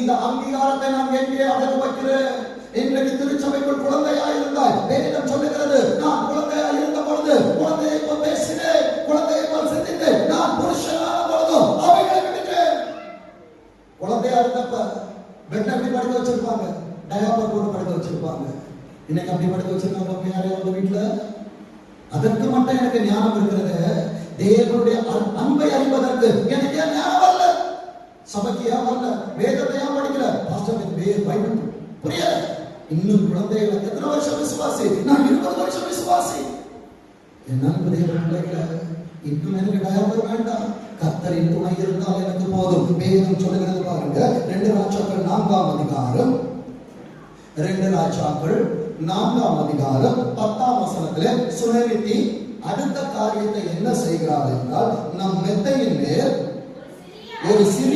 இந்த அங்கீகாரத்தை நான் எங்கே அடகு வைக்கிறேன்? இன்றைக்கு திருச்சபைக்குள் குழந்தையா இருந்தால் வேதம் சொல்லுகிறது, நான் குழந்தையா இருந்த பொழுது குழந்தையை போல் பேசினேன், குழந்தையை போல் சிந்தித்தேன், நான் புருஷனான பொழுதும் அவைகளை விட்டுட்டேன். குழந்தையா இருந்தப்ப பெட் அப்படி படுக்க வச்சிருப்பாங்க, டயாப்பர் போட்டு படுக்க வச்சிருப்பாங்க. இன்னைக்கு அப்படி படுக்க வச்சிருக்காங்க யாரையாவது வீட்டுல? அதற்கு மட்டும் எனக்கு ஞானம் இருக்கிறது. தேவனுடைய அன்பை அறிவதற்கு எனக்கு ஏன் ஞானம் வரல? சபைக்கு ஏன் வரல? வேதத்தை ஏன் படிக்கல? பாஸ்டர் பைபிள் புரியல. இன்னும் குழந்தைகளை எத்தனை வருஷம் விசுவாசி? நான் 20 வருஷம் விசுவாசி. என் அன்பு தேவ பிள்ளைகளை, இன்னும் எனக்கு டயாப்பர் வேண்டாம். கர்த்தரின் துணை இருந்தால் எனக்கு போதும். வேதம் சொல்லுகிறது பாருங்க, 2 ராஜாக்கள் 4ஆம் அதிகாரம், 2 ராஜாக்கள் 4ஆம் அதிகாரம் 10ஆம் வசனத்திலே சுனேமித்தி அடுத்த காரியத்தை என்ன செய்கிறார் என்றால், நம் மெத்தையின் மேல் ஒரு சிறிய